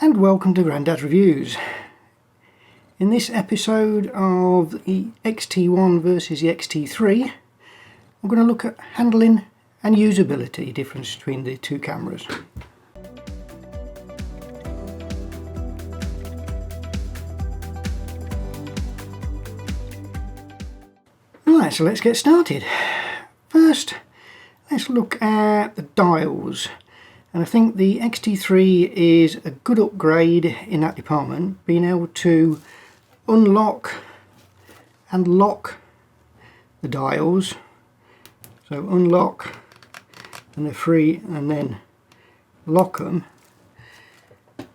and welcome to Grandad's Reviews. In this episode of the X-T1 versus the X-T3, I'm going to look at handling and usability difference between the two cameras. Right, so let's get started. First, let's look at the dials. And I think the X-T3 is a good upgrade in that department, being able to unlock and lock the dials. So unlock and they're free, and then lock them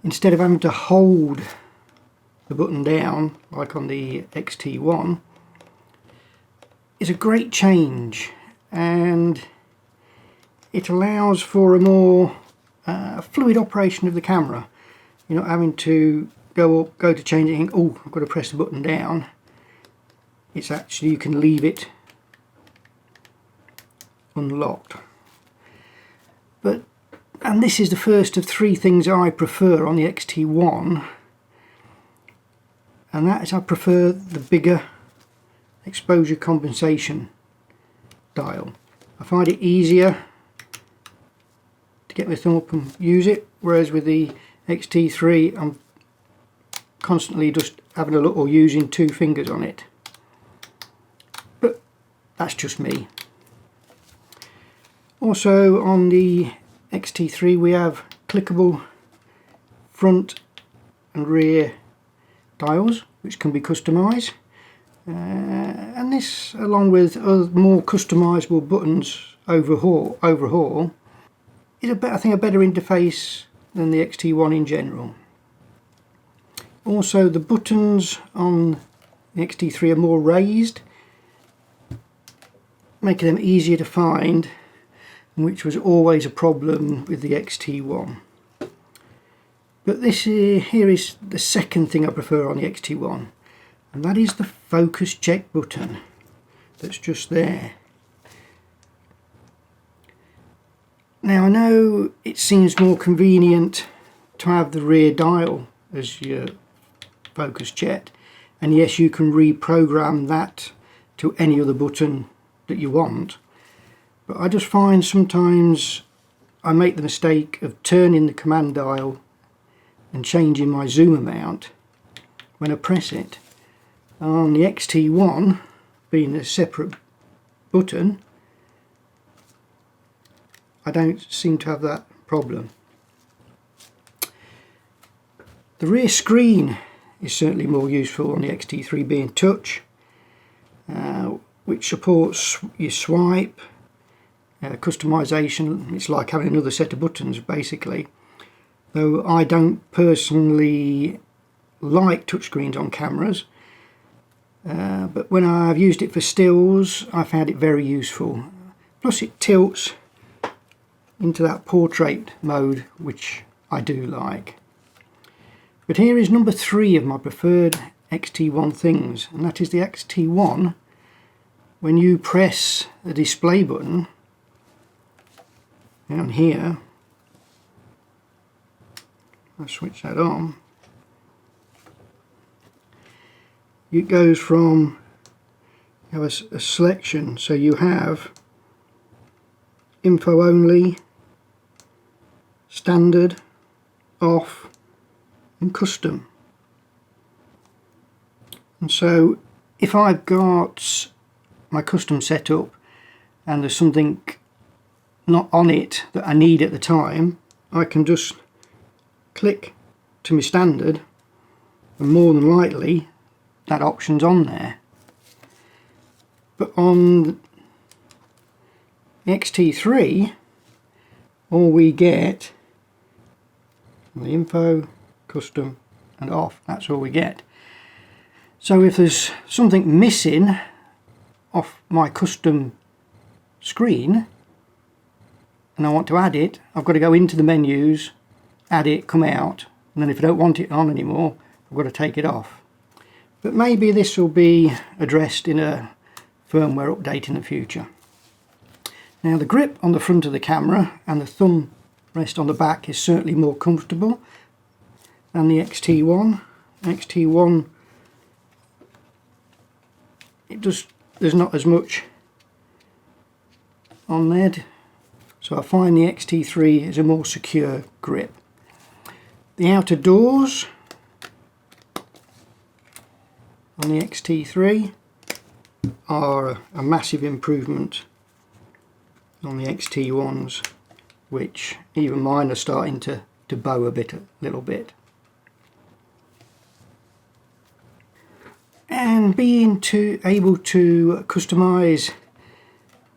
instead of having to hold the button down like on the X-T1. Is a great change, and it allows for a more fluid operation of the camera. You're not having to go to change it, oh, I've got to press the button down. It's actually, you can leave it unlocked. And this is the first of three things I prefer on the X-T1, and that is I prefer the bigger exposure compensation dial. I find it easier to get my thumb up and use it, whereas with the X-T3 I'm constantly just having a look or using two fingers on it. But that's just me. Also on the X-T3 we have clickable front and rear dials which can be customised. And this, along with other more customisable buttons overhaul, is I think a better interface than the X-T1 in general. Also, the buttons on the X-T3 are more raised, making them easier to find, which was always a problem with the X-T1. But this here is the second thing I prefer on the X-T1. And that is the focus check button that's just there. Now I know it seems more convenient to have the rear dial as your focus check, and yes, you can reprogram that to any other button that you want, but I just find sometimes I make the mistake of turning the command dial and changing my zoom amount when I press it. On the X-T1, being a separate button, I don't seem to have that problem. The rear screen is certainly more useful on the X-T3, being touch, which supports your swipe, customization. It's like having another set of buttons basically, though I don't personally like touchscreens on cameras. But when I've used it for stills, I found it very useful. Plus it tilts into that portrait mode, which I do like. But here is number 3 of my preferred X-T1 things, and that is the X-T1. When you press the display button down here, I'll switch that on. It goes from, you have a selection, so you have info only, standard, off and custom. And so if I've got my custom set up and there's something not on it that I need at the time, I can just click to my standard, and more than likely that option's on there. But on the X-T3 all we get the info, custom and off. That's all we get. So if there's something missing off my custom screen and I want to add it, I've got to go into the menus, add it, come out, and then if I don't want it on anymore, I've got to take it off. But maybe this will be addressed in a firmware update in the future. Now the grip on the front of the camera and the thumb rest on the back is certainly more comfortable, than the X-T1. X-T1, there's not as much on there, so I find the X-T3 is a more secure grip. The outer doors on the X-T3 are a massive improvement on the X-T1s, which even mine are starting to bow a little bit. And being able to customize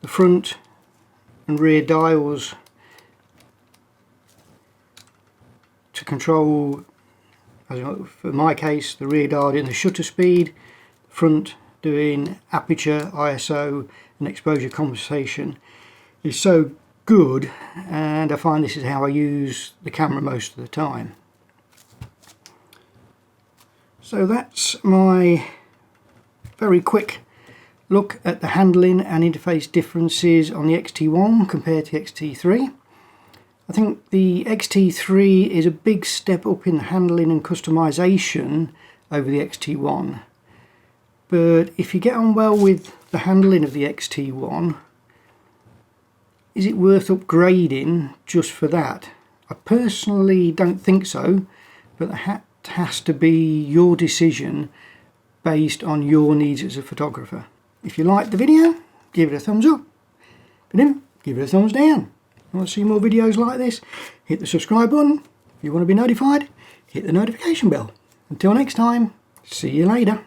the front and rear dials to control, for my case, the rear dial in the shutter speed, front doing aperture, ISO and exposure compensation, is so good, and I find this is how I use the camera most of the time. So that's my very quick look at the handling and interface differences on the X-T1 compared to the X-T3. I think the X-T3 is a big step up in the handling and customization over the X-T1, but if you get on well with the handling of the X-T1, is it worth upgrading just for that? I personally don't think so, but that has to be your decision based on your needs as a photographer. If you liked the video, give it a thumbs up. If you didn't, give it a thumbs down. If you want to see more videos like this, hit the subscribe button. If you want to be notified, hit the notification bell. Until next time, see you later.